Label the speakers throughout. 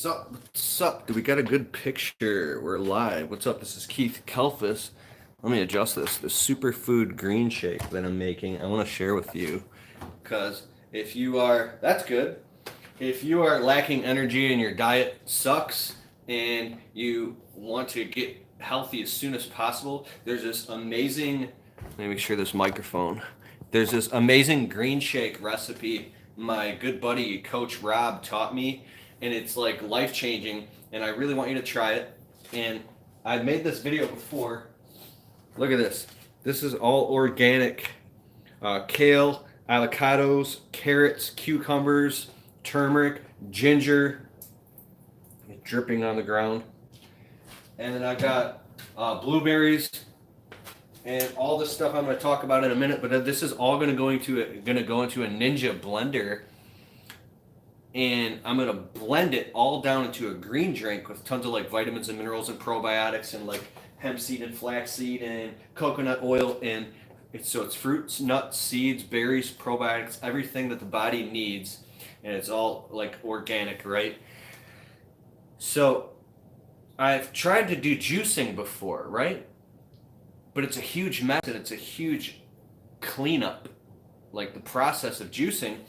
Speaker 1: What's up? Do we got a good picture? We're live. What's up? This is Keith Kalfas. Let me adjust this. The superfood green shake that I'm making, I want to share with you. Because if you are, that's good. If you are lacking energy and your diet sucks and you want to get healthy as soon as possible, there's this amazing, let me make sure this microphone. There's this amazing green shake recipe my good buddy, Coach Rob, taught me, and it's like life changing, and I really want you to try it. And I've made this video before. Look at this. This is all organic kale, avocados, carrots, cucumbers, turmeric, ginger, dripping on the ground. And then I got blueberries and all this stuff I'm going to talk about in a minute. But this is all going to go into a Ninja blender, and I'm going to blend it all down into a green drink with tons of like vitamins and minerals and probiotics and like hemp seed and flaxseed and coconut oil, and it's fruits, nuts, seeds, berries, probiotics, everything that the body needs, and it's all like organic, right? So I've tried to do juicing before, right? But it's a huge mess and it's a huge cleanup, like the process of juicing.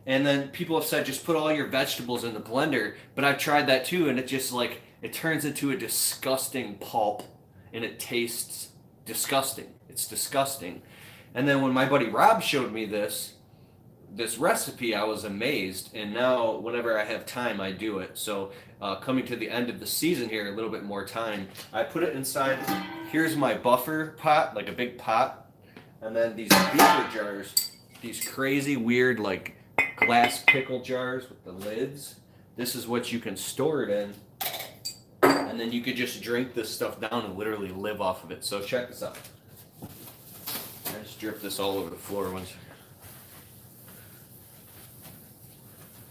Speaker 1: And then people have said just put all your vegetables in the blender, but I've tried that too, and it just like it turns into a disgusting pulp, and it tastes disgusting. It's disgusting. And then when my buddy Rob showed me this recipe, I was amazed, and now whenever I have time, I do it. So coming to the end of the season here, a little bit more time, I put it inside. Here's my buffer pot, like a big pot, and then these beaker jars, these crazy weird like glass pickle jars with the lids. This is what you can store it in, and then you could just drink this stuff down and literally live off of it. So check this out. I just drip this all over the floor once.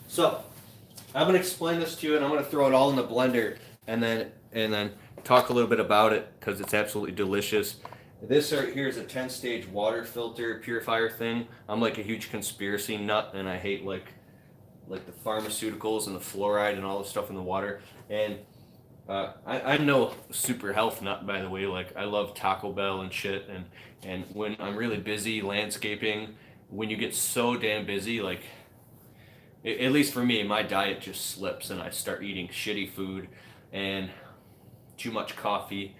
Speaker 1: So I'm going to explain this to you, and I'm going to throw it all in the blender and then talk a little bit about it because it's absolutely delicious. This right here is a 10-stage water filter purifier thing. I'm like a huge conspiracy nut, and I hate like the pharmaceuticals and the fluoride and all the stuff in the water. And I'm no super health nut, by the way. Like I love Taco Bell and shit. And when I'm really busy landscaping, when you get so damn busy, like at least for me, my diet just slips, and I start eating shitty food and too much coffee.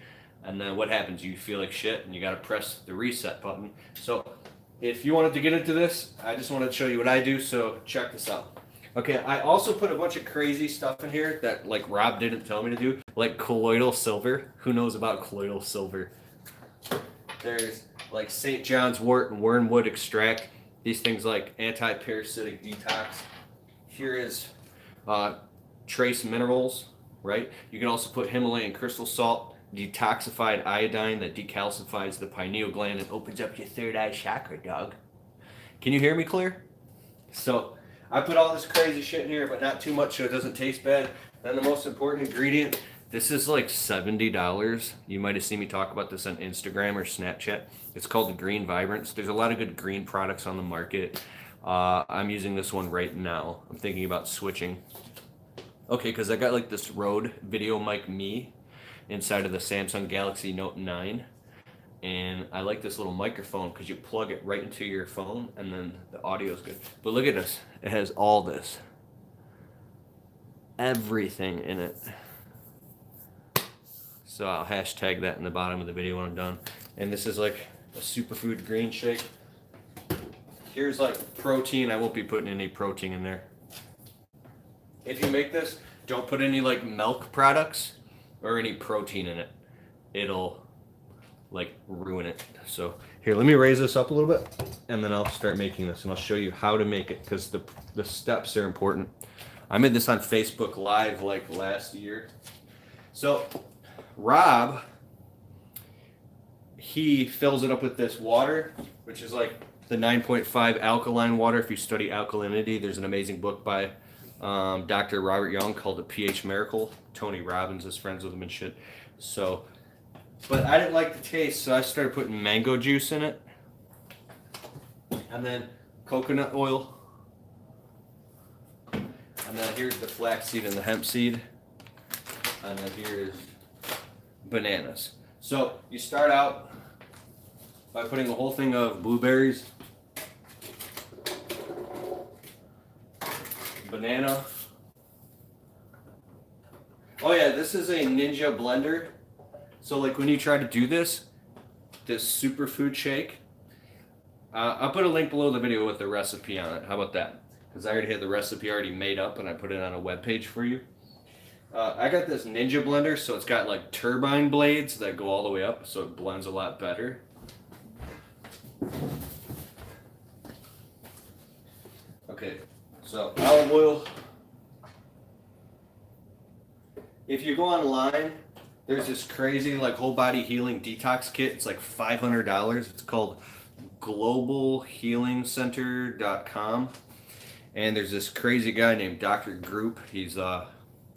Speaker 1: And then what happens? You feel like shit, and you got to press the reset button. So if you wanted to get into this, I just wanted to show you what I do. So check this out. Okay, I also put a bunch of crazy stuff in here that like Rob didn't tell me to do, like colloidal silver. Who knows about colloidal silver? There's like St. John's wort and wormwood extract. These things like anti-parasitic detox. Here is trace minerals, right? You can also put Himalayan crystal salt, detoxified iodine that decalcifies the pineal gland and opens up your third eye chakra, dog. Can you hear me clear? So I put all this crazy shit in here, but not too much so it doesn't taste bad. Then the most important ingredient, this is like $70. You might have seen me talk about this on Instagram or Snapchat. It's called the Green Vibrance. There's a lot of good green products on the market. I'm using this one right now. I'm thinking about switching. Okay, because I got like this Rode Video Mic Me inside of the Samsung Galaxy Note 9, and I like this little microphone because you plug it right into your phone and then the audio is good. But look at this, it has all this, everything in it. So I'll hashtag that in the bottom of the video when I'm done. And this is like a superfood green shake. Here's like protein. I won't be putting any protein in there. If you make this, don't put any like milk products or any protein in it. It'll like ruin it. So here, let me raise this up a little bit, and then I'll start making this, and I'll show you how to make it because the steps are important. I made this on Facebook Live like last year. So Rob, he fills it up with this water, which is like the 9.5 alkaline water. If you study alkalinity, there's an amazing book by Dr. Robert Young called The pH Miracle. Tony Robbins is friends with him and shit. So, but I didn't like the taste, so I started putting mango juice in it. And then coconut oil. And then here's the flaxseed and the hemp seed. And then here's bananas. So you start out by putting a whole thing of blueberries, banana. Oh yeah, this is a Ninja blender. So like when you try to do this superfood shake, I'll put a link below the video with the recipe on it. How about that? Because I already had the recipe already made up and I put it on a web page for you. I got this Ninja blender, so it's got like turbine blades that go all the way up, so it blends a lot better. Okay, so olive oil. If you go online, there's this crazy like whole body healing detox kit. It's like $500. It's called globalhealingcenter.com. And there's this crazy guy named Dr. Group. He's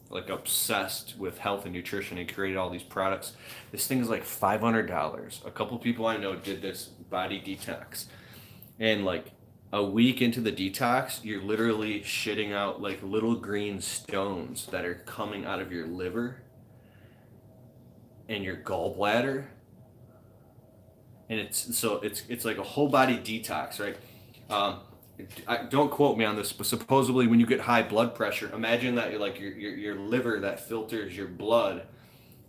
Speaker 1: like obsessed with health and nutrition. He created all these products. This thing is like $500. A couple people I know did this body detox. And like a week into the detox, you're literally shitting out like little green stones that are coming out of your liver and your gallbladder. And it's like a whole body detox, right? Don't quote me on this, but supposedly when you get high blood pressure, imagine that your liver that filters your blood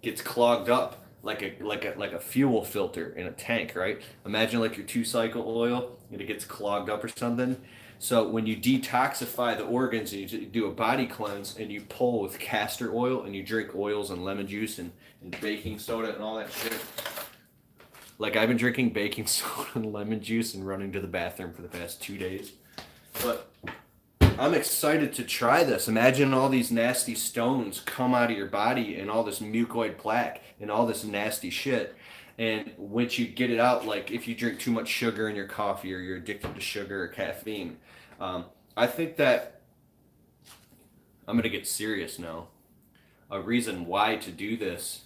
Speaker 1: gets clogged up like a fuel filter in a tank, right? Imagine like your 2-cycle oil and it gets clogged up or something. So when you detoxify the organs and you do a body cleanse and you pull with castor oil and you drink oils and lemon juice and baking soda and all that shit. Like I've been drinking baking soda and lemon juice and running to the bathroom for the past 2 days. But I'm excited to try this. Imagine all these nasty stones come out of your body and all this mucoid plaque and all this nasty shit. And once you get it out, like if you drink too much sugar in your coffee or you're addicted to sugar or caffeine, I think that I'm going to get serious now. A reason why to do this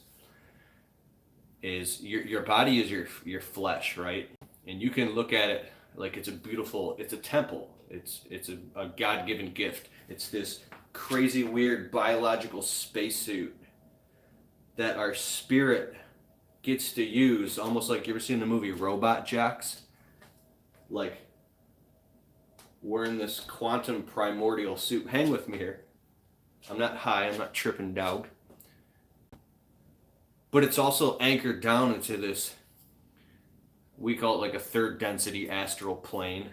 Speaker 1: is your body is your flesh, right? And you can look at it like it's a temple. It's a God-given gift. It's this crazy, weird biological spacesuit that our spirit gets to use, almost like you ever seen the movie Robot Jocks? Like we're in this quantum primordial suit. Hang with me here. I'm not high, I'm not tripping dog. But it's also anchored down into this, we call it like a third density astral plane.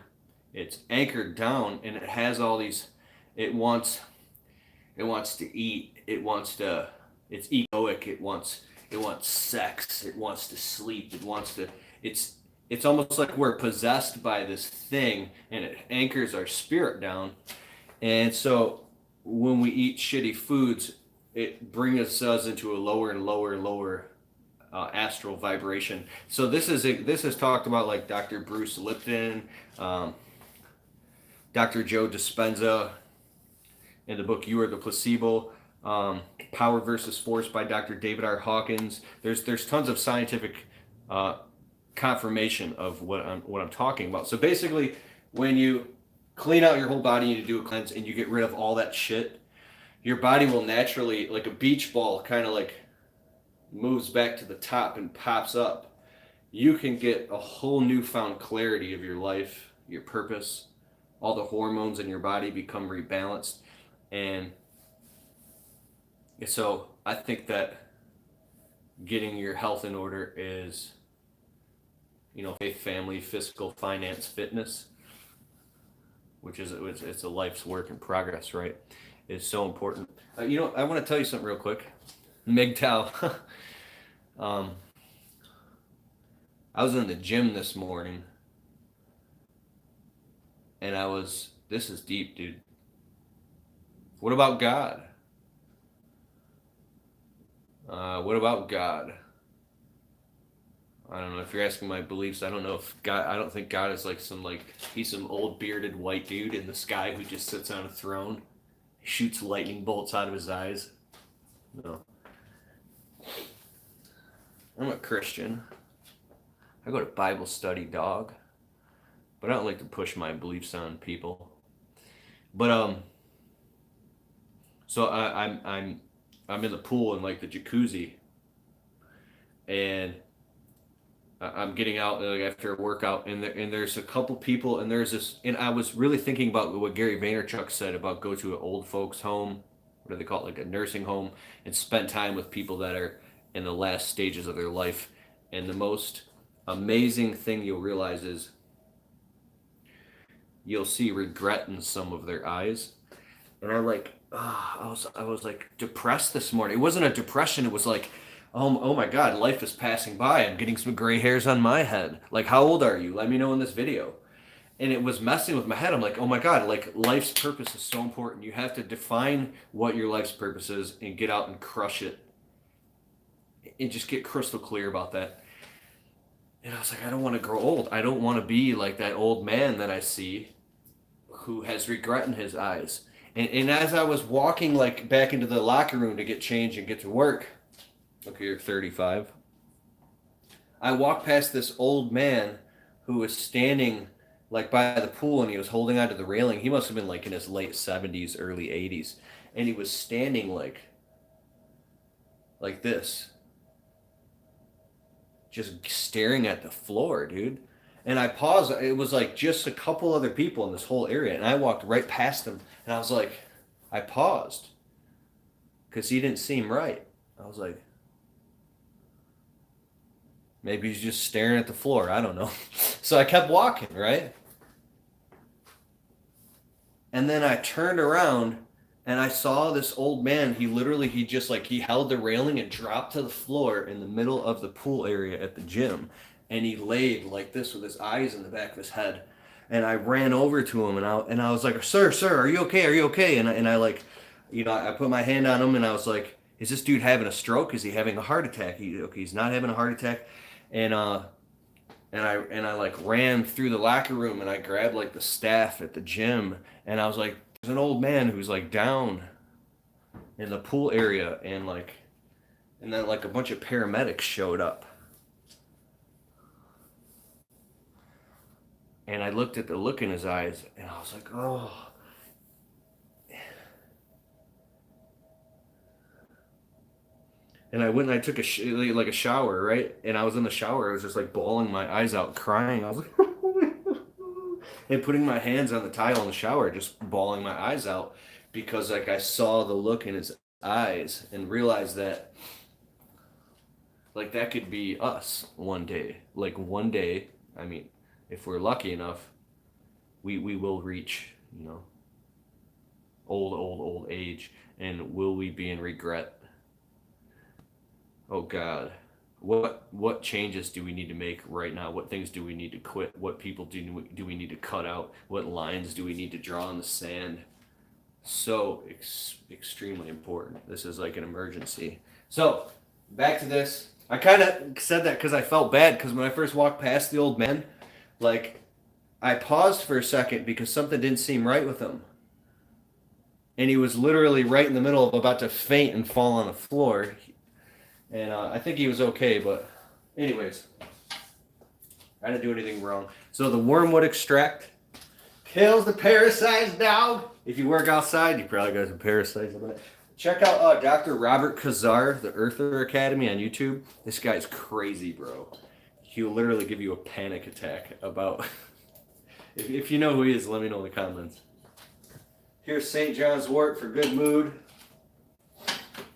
Speaker 1: It's anchored down and it has all these, it wants to eat, it's egoic, it wants sex, it wants to sleep, it's almost like we're possessed by this thing and it anchors our spirit down. And so when we eat shitty foods, it brings us into a lower and lower astral vibration. So this is talked about like Dr. Bruce Lipton, Dr. Joe Dispenza in the book You Are the Placebo, Power versus Force by Dr. David R. Hawkins. There's tons of scientific confirmation of what I'm talking about. So basically, when you clean out your whole body and you do a cleanse and you get rid of all that shit, your body will naturally, like a beach ball, kind of like moves back to the top and pops up. You can get a whole newfound clarity of your life, your purpose. All the hormones in your body become rebalanced. And so I think that getting your health in order is, faith, family, physical, finance, fitness, which is it's a life's work in progress, right? Is so important. I want to tell you something real quick. MGTOW. I was in the gym this morning, and this is deep, dude. What about God? What about God? I don't know if you're asking my beliefs. I don't know if God. I don't think God is he's some old bearded white dude in the sky who just sits on a throne, shoots lightning bolts out of his eyes. No. I'm a Christian. I go to Bible study, dog. But I don't like to push my beliefs on people. But So I'm in the pool and like the jacuzzi, and I'm getting out like after a workout, and there's a couple people, and there's this, and I was really thinking about what Gary Vaynerchuk said about go to an old folks home, what do they call it, like a nursing home, and spend time with people that are in the last stages of their life. And the most amazing thing you'll realize is you'll see regret in some of their eyes. And I was like depressed this morning. It wasn't a depression. It was like, oh my God, life is passing by. I'm getting some gray hairs on my head. Like, how old are you? Let me know in this video. And it was messing with my head. I'm like, oh my God, like life's purpose is so important. You have to define what your life's purpose is and get out and crush it. And just get crystal clear about that. And I was like, I don't want to grow old. I don't want to be like that old man that I see who has regret in his eyes. And as I was walking like back into the locker room to get changed and get to work, look here, 35. I walked past this old man who was standing like by the pool, and he was holding onto the railing. He must have been like in his late 70s, early 80s. And he was standing like this, just staring at the floor, dude. And I paused. It was like just a couple other people in this whole area. And I walked right past him. And I was like, I paused. Because he didn't seem right. I was like, maybe he's just staring at the floor. I don't know. So I kept walking, right? And then I turned around and I saw this old man. He held the railing and dropped to the floor in the middle of the pool area at the gym. And he laid like this with his eyes in the back of his head. And I ran over to him, and I was like, sir, are you okay? Are you okay? And I like, I put my hand on him, and I was like, is this dude having a stroke? Is he having a heart attack? He's not having a heart attack. And I like ran through the locker room, and I grabbed like the staff at the gym, and I was like, there's an old man who's like down in the pool area, and then like a bunch of paramedics showed up. And I looked at the look in his eyes, and I was like, oh. And I went and I took a shower, right? And I was in the shower. I was just like bawling my eyes out, crying. I was like, and putting my hands on the tile in the shower, just bawling my eyes out, because like I saw the look in his eyes and realized that like that could be us one day. Like one day, I mean, if we're lucky enough, we will reach, old age. And will we be in regret? Oh God, what changes do we need to make right now? What things do we need to quit? What people do we need to cut out? What lines do we need to draw in the sand? So extremely important. This is like an emergency. So back to this. I kind of said that because I felt bad, because when I first walked past the old man, like, I paused for a second because something didn't seem right with him. And he was literally right in the middle of about to faint and fall on the floor. And I think he was okay, but anyways, I didn't do anything wrong. So the wormwood extract kills the parasites, dog. If you work outside, you probably got some parasites. Check out Dr. Robert Kazar, the Earther Academy on YouTube. This guy's crazy, bro. He'll literally give you a panic attack about... if you know who he is, let me know in the comments. Here's St. John's wort for good mood.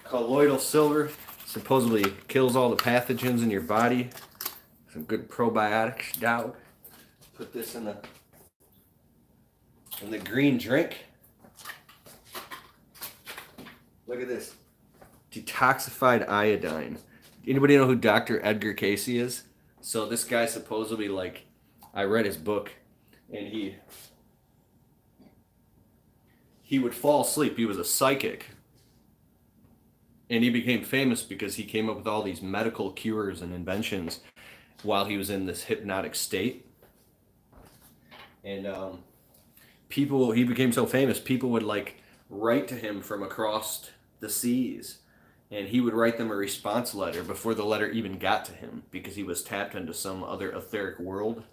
Speaker 1: Colloidal silver. Supposedly kills all the pathogens in your body. Some good probiotics, dog. Put this in the green drink. Look at this. Detoxified iodine. Anybody know who Dr. Edgar Cayce is? So this guy supposedly, like, I read his book, and he would fall asleep. He was a psychic. And he became famous because he came up with all these medical cures and inventions while he was in this hypnotic state. And he became so famous, people would like write to him from across the seas. And he would write them a response letter before the letter even got to him, because he was tapped into some other etheric world.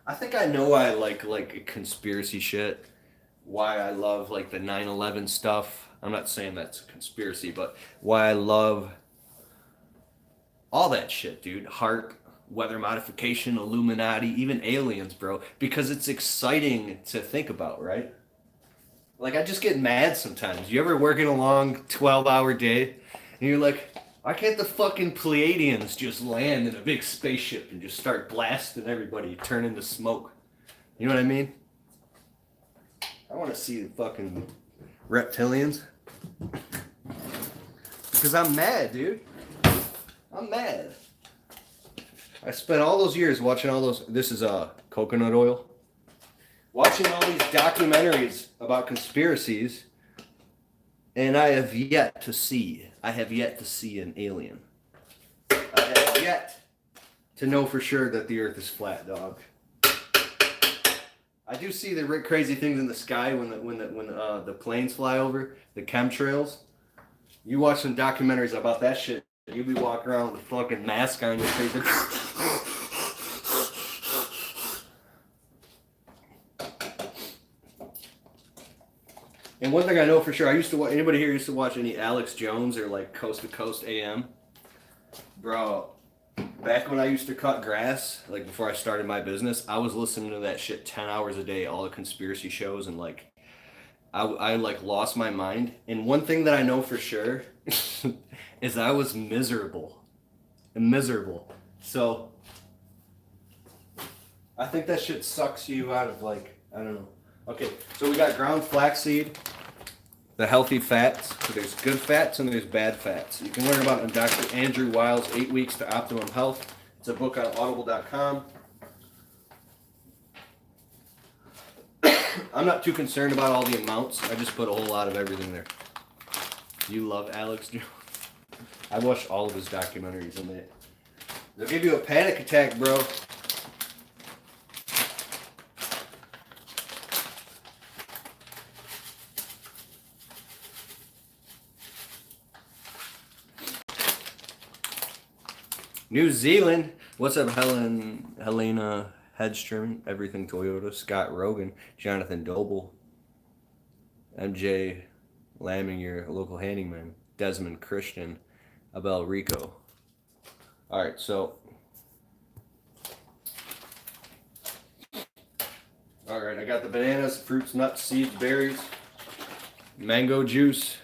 Speaker 1: I think I know why I like conspiracy shit. Why I love like the 9/11 stuff. I'm not saying that's a conspiracy, but why I love all that shit, dude. HARP, weather modification, Illuminati, even aliens, bro. Because it's exciting to think about, right? Like, I just get mad sometimes. You ever working a long 12-hour day, and you're like, why can't the fucking Pleiadians just land in a big spaceship and just start blasting everybody, turn into smoke? You know what I mean? I want to see the fucking reptilians. Because I'm mad, dude. I'm mad. I spent all those years watching all those. This is coconut oil. Watching all these documentaries about conspiracies, and I have yet to see an alien. I have yet to know for sure that the Earth is flat, dog. I do see the crazy things in the sky when the planes fly over, the chemtrails. You watch some documentaries about that shit, you be walking around with a fucking mask on your face. And one thing I know for sure, I used to watch, anybody here used to watch any Alex Jones or like Coast to Coast AM? Bro, back when I used to cut grass, like before I started my business, I was listening to that shit 10 hours a day, all the conspiracy shows, and like, I like lost my mind. And one thing that I know for sure is I was miserable. Miserable. So, I think that shit sucks you out of like, I don't know. Okay, so we got ground flaxseed, the healthy fats. So there's good fats and there's bad fats. You can learn about it in Dr. Andrew Weil's 8 Weeks to Optimum Health. It's a book on audible.com. I'm not too concerned about all the amounts. I just put a whole lot of everything there. You love Alex Jones. I watched all of his documentaries and they'll give you a panic attack, bro. New Zealand. What's up, Helena Hedstrom, Everything Toyota, Scott Rogan, Jonathan Doble, MJ Lamming, your local handyman, Desmond Christian, Abel Rico. All right, so. All right, I got the bananas, fruits, nuts, seeds, berries, mango juice.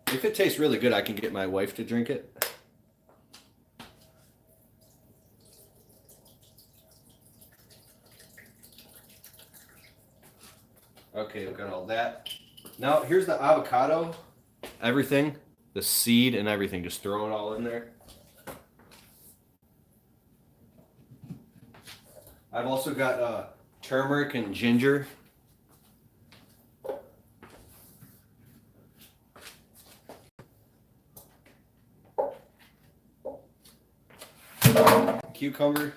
Speaker 1: If it tastes really good, I can get my wife to drink it. Okay, we've got all that. Now, here's the avocado. Everything. The seed and everything. Just throw it all in there. I've also got turmeric and ginger. Cucumber.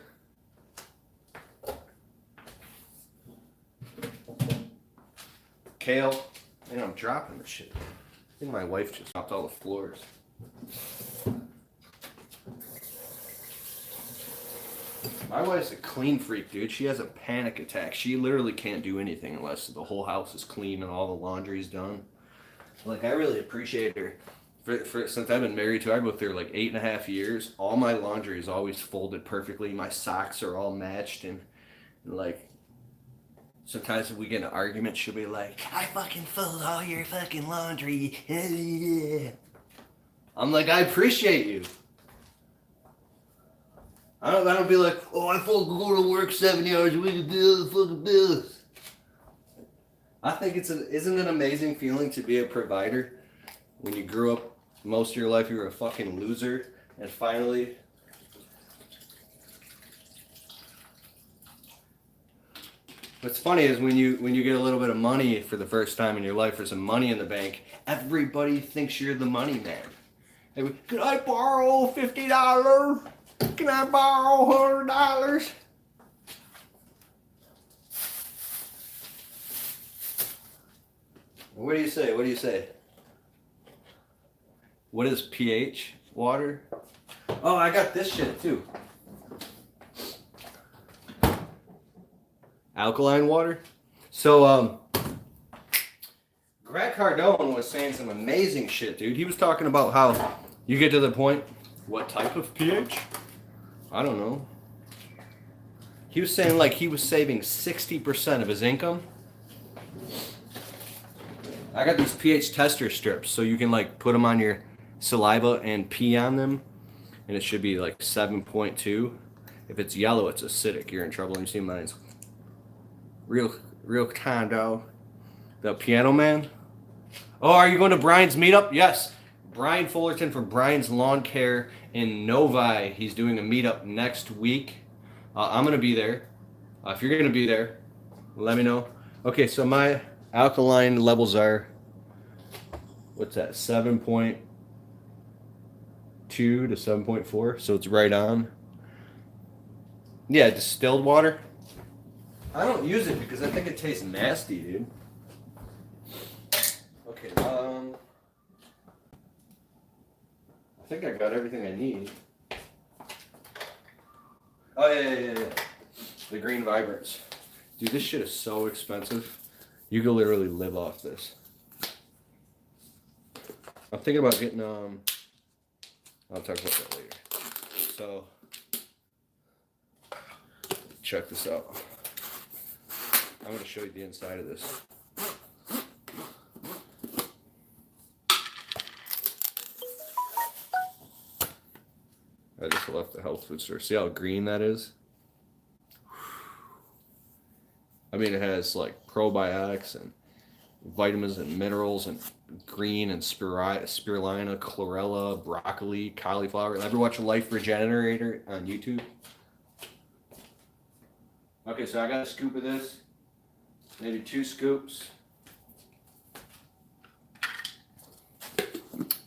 Speaker 1: Kale. Man, I'm dropping this shit. I think my wife just dropped all the floors. My wife's a clean freak, dude. She has a panic attack. She literally can't do anything unless the whole house is clean and all the laundry's done. Like, I really appreciate her. Since I've been married to her, I've been with her like 8.5 years. All my laundry is always folded perfectly. My socks are all matched, and like, sometimes if we get in an argument, she'll be like, I fucking fold all your fucking laundry. I'm like, I appreciate you. I don't be like, oh, I fucking go to work 70 hours a week to do the fucking bills. I think isn't it an amazing feeling to be a provider? When you grew up most of your life, you were a fucking loser, and finally, what's funny is when you get a little bit of money for the first time in your life, or some money in the bank, everybody thinks you're the money man. Hey, can I borrow $50? Can I borrow $100? What do you say? What do you say? What is pH water? Oh, I got this shit too. alkaline water. So Grant Cardone was saying some amazing shit, dude. He was talking about how you get to the point, what type of pH? I don't know. He was saying like he was saving 60% of his income. I got these pH tester strips, so you can like put them on your saliva and pee on them, and it should be like 7.2. If it's yellow, it's acidic. You're in trouble. And you see mine's real kind, dog. The Piano Man. Oh, are you going to Brian's meetup? Yes. Brian Fullerton from Brian's Lawn Care in Novi. He's doing a meetup next week. I'm going to be there. If you're going to be there, let me know. Okay, so my alkaline levels are, what's that, 7.2 to 7.4, so it's right on. Yeah, distilled water. I don't use it because I think it tastes nasty, dude. Okay, I think I got everything I need. Oh, yeah. The Green Vibrance. Dude, this shit is so expensive. You can literally live off this. I'm thinking about getting, I'll talk about that later. So, check this out. I'm going to show you the inside of this. I just left the health food store. See how green that is? I mean, it has like probiotics and vitamins and minerals and green and spirulina, chlorella, broccoli, cauliflower. Ever watch Life Regenerator on YouTube? Okay, so I got a scoop of this. Maybe 2 scoops.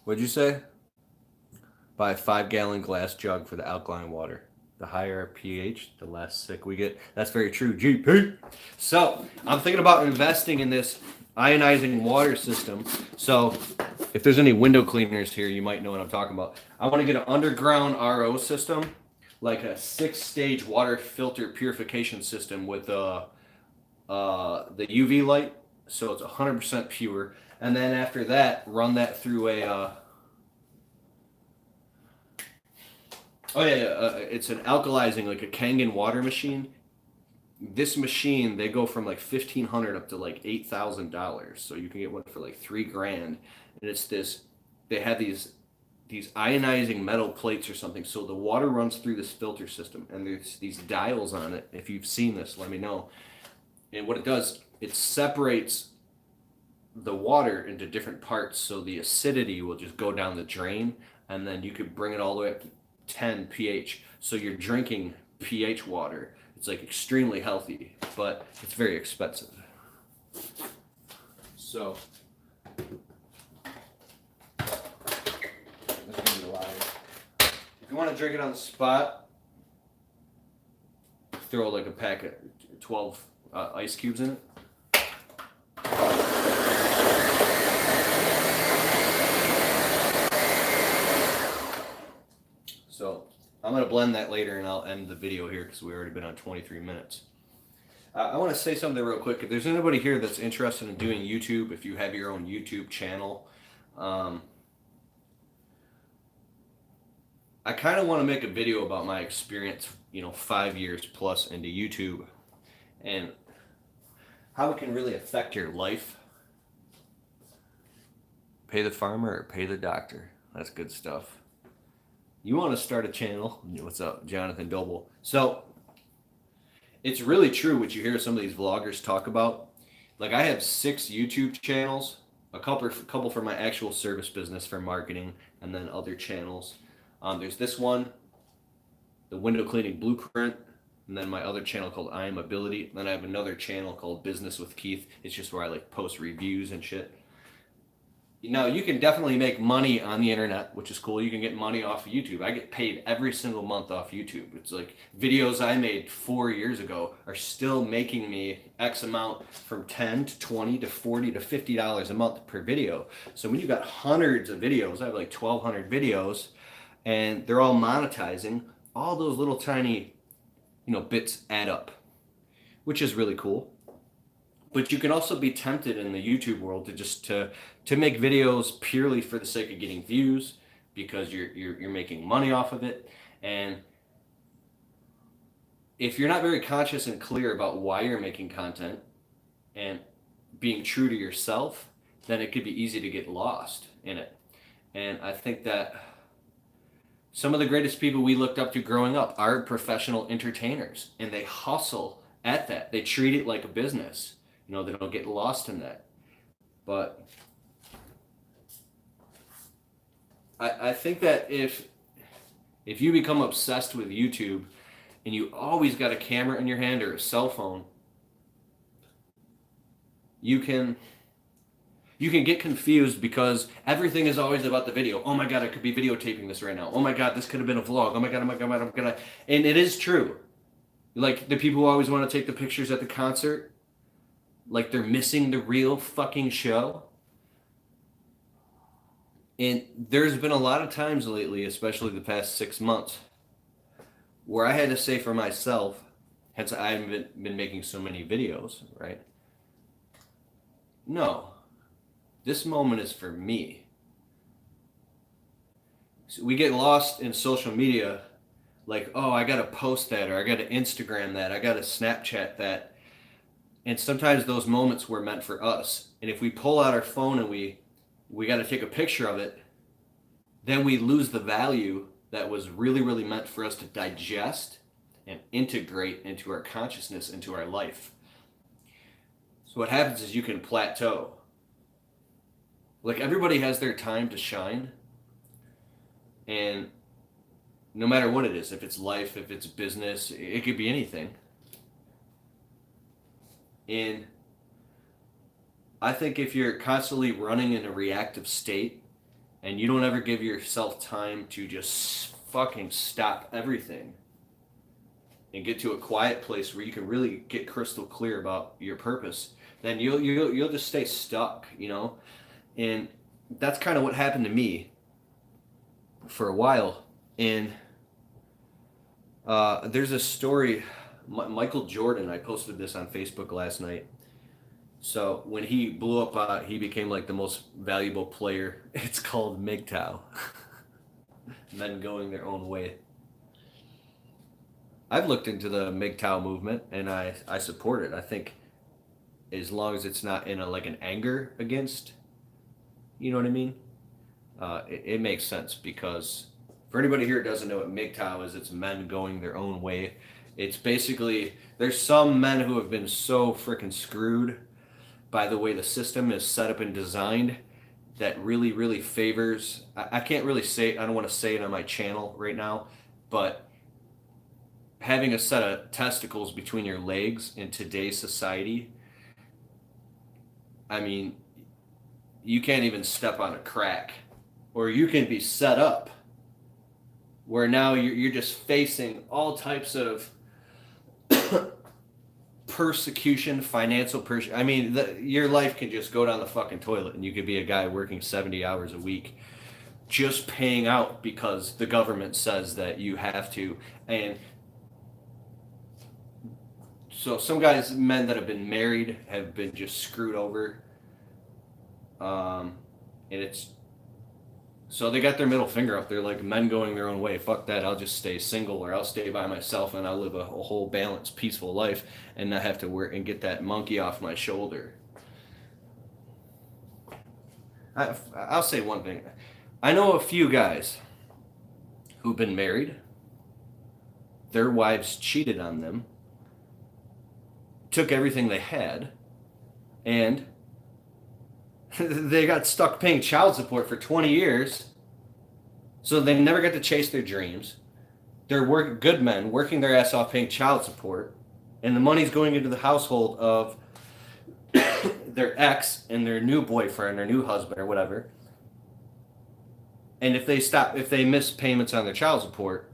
Speaker 1: What'd you say? Buy a 5-gallon glass jug for the alkaline water. The higher our pH, the less sick we get. That's very true, GP. So, I'm thinking about investing in this ionizing water system. So, if there's any window cleaners here, you might know what I'm talking about. I want to get an underground RO system, like a 6-stage water filter purification system with the UV light, so it's 100% pure. And then after that, run that through a it's an alkalizing, like a Kangen water machine. This machine, they go from like $1,500 up to like $8,000. So you can get one for like $3,000. And it's this, they have these ionizing metal plates or something. So the water runs through this filter system, and there's these dials on it. If you've seen this, let me know. And what it does, it separates the water into different parts, so the acidity will just go down the drain, and then you could bring it all the way up to 10 pH. So you're drinking pH water. It's like extremely healthy, but it's very expensive. So that's gonna be a lot. If you want to drink it on the spot, throw like a pack of 12 ice cubes in it. So I'm going to blend that later, and I'll end the video here because we've already been on 23 minutes. I want to say something real quick. If there's anybody here that's interested in doing YouTube, if you have your own YouTube channel, I kind of want to make a video about my experience, 5 years plus into YouTube, and how it can really affect your life. Pay the farmer or pay the doctor. That's good stuff. You want to start a channel? What's up, Jonathan Doble? So, it's really true what you hear some of these vloggers talk about. Like, I have 6 YouTube channels, a couple for my actual service business for marketing, and then other channels. There's this one, the window cleaning blueprint, and then my other channel called I Am Ability. Then I have another channel called Business with Keith. It's just where I like post reviews and shit. Now, you can definitely make money on the internet, which is cool. You can get money off of YouTube. I get paid every single month off YouTube. It's like videos I made 4 years ago are still making me X amount, from $10 to $20 to $40 to $50 a month per video. So when you got hundreds of videos, I have like 1,200 videos, and they're all monetizing, all those little tiny, bits add up. which is really cool. But you can also be tempted in the YouTube world to just to make videos purely for the sake of getting views, because you're making money off of it. And if you're not very conscious and clear about why you're making content and being true to yourself, then it could be easy to get lost in it. And I think that some of the greatest people we looked up to growing up are professional entertainers, and they hustle at that. They treat it like a business. You know, they don't get lost in that. But I think that if you become obsessed with YouTube and you always got a camera in your hand or a cell phone, you can get confused because everything is always about the video. Oh my God, I could be videotaping this right now. Oh my God, this could have been a vlog. Oh my God, I'm gonna. And it is true. Like the people who always want to take the pictures at the concert, like they're missing the real fucking show. And there's been a lot of times lately, especially the past 6 months, where I had to say for myself, hence I haven't been making so many videos, right? No, this moment is for me. So we get lost in social media, like, oh, I gotta post that, or I gotta Instagram that, I gotta Snapchat that. And sometimes those moments were meant for us. And if we pull out our phone and we got to take a picture of it, then we lose the value that was really, really meant for us to digest and integrate into our consciousness, into our life. So what happens is you can plateau. Like everybody has their time to shine. And no matter what it is, if it's life, if it's business, it could be anything. And I think if you're constantly running in a reactive state and you don't ever give yourself time to just fucking stop everything and get to a quiet place where you can really get crystal clear about your purpose, then you'll just stay stuck, you know? And that's kind of what happened to me for a while. And there's a story, Michael Jordan, I posted this on Facebook last night. So when he blew up, he became like the most valuable player. It's called MGTOW. Men going their own way. I've looked into the MGTOW movement and I support it. I think as long as it's not in an anger against, you know what I mean? It makes sense, because for anybody here who doesn't know what MGTOW is, it's men going their own way. It's basically, there's some men who have been so freaking screwed by the way the system is set up and designed that really, really favors, I can't really say it, I don't want to say it on my channel right now, but having a set of testicles between your legs in today's society, I mean, you can't even step on a crack, or you can be set up where now you're just facing all types of persecution, financial I mean, your life can just go down the fucking toilet, and you could be a guy working 70 hours a week just paying out because the government says that you have to. And so some guys, men that have been married, have been just screwed over. And it's, so they got their middle finger up there, like men going their own way. Fuck that. I'll just stay single, or I'll stay by myself, and I'll live a whole balanced, peaceful life and not have to work and get that monkey off my shoulder. I'll say one thing. I know a few guys who've been married. Their wives cheated on them, took everything they had, and they got stuck paying child support for 20 years. So they never got to chase their dreams. They're good men working their ass off paying child support, and the money's going into the household of their ex and their new boyfriend or new husband or whatever. And if they miss payments on their child support,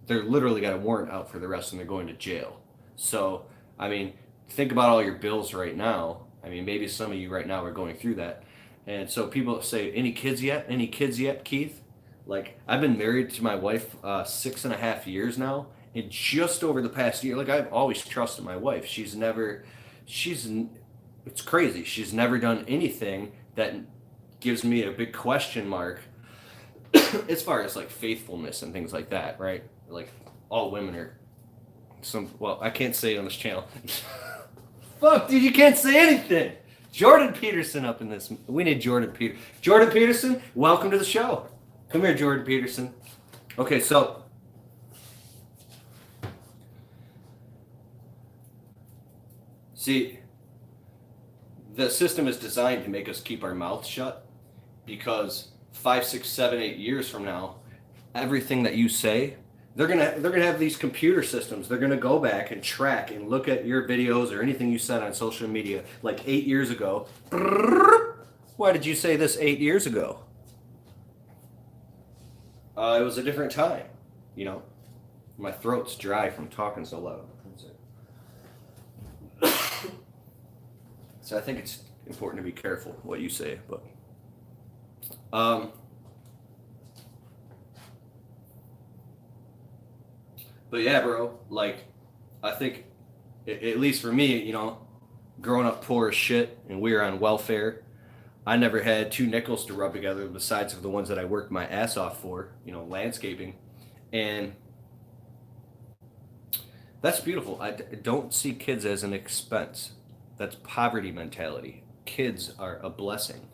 Speaker 1: they're literally got a warrant out for the rest, and they're going to jail. So, I mean, think about all your bills right now. I mean, maybe some of you right now are going through that. And so people say, any kids yet? Any kids yet, Keith? Like, I've been married to my wife 6.5 years now, And just over the past year, like I've always trusted my wife. It's crazy. She's never done anything that gives me a big question mark as far as like faithfulness and things like that, right? Like all women are well, I can't say it on this channel. Fuck, dude, you can't say anything. Jordan Peterson up in this. We need Jordan Peterson, welcome to the show. Come here, Jordan Peterson. Okay, so see, the system is designed to make us keep our mouths shut because 5, 6, 7, 8 years from now, everything that you say, they're gonna have these computer systems. They're gonna go back and track and look at your videos or anything you said on social media like 8 years ago. Why did you say this 8 years ago? It was a different time, you know. My throat's dry from talking so loud. So I think it's important to be careful what you say, but yeah, bro, like, I think, at least for me, you know, growing up poor as shit and we were on welfare, I never had 2 nickels to rub together besides of the ones that I worked my ass off for, you know, landscaping. And that's beautiful. I don't see kids as an expense. That's poverty mentality. Kids are a blessing.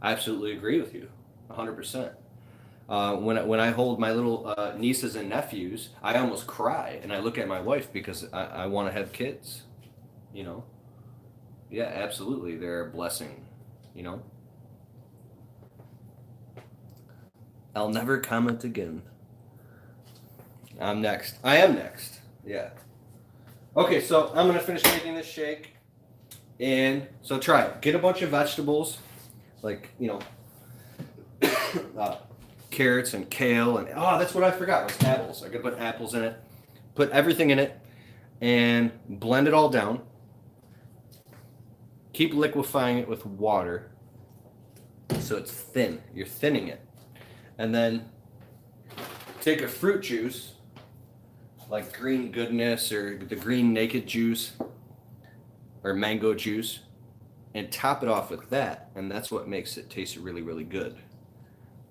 Speaker 1: I absolutely agree with you, 100%. When I hold my little nieces and nephews, I almost cry, and I look at my wife because I want to have kids, you know? Yeah, absolutely, they're a blessing, you know? I'll never comment again. I'm next. I am next, yeah. Okay, so I'm going to finish making this shake, and so try it. Get a bunch of vegetables, like, you know, carrots and kale, and that's what I forgot was apples. I gotta put apples in it. Put everything in it and blend it all down. Keep liquefying it with water so it's thin. You're thinning it. And then take a fruit juice like Green Goodness or the Green Naked juice or mango juice and top it off with that, and that's what makes it taste really, really good.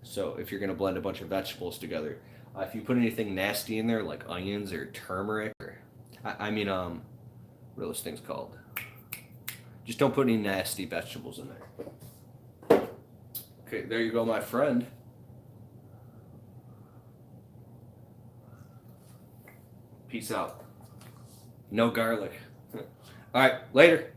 Speaker 1: So if you're going to blend a bunch of vegetables together, if you put anything nasty in there like onions or turmeric or what are those things called? Just don't put any nasty vegetables in there. Okay, there you go, my friend. Peace out. No garlic. All right, later.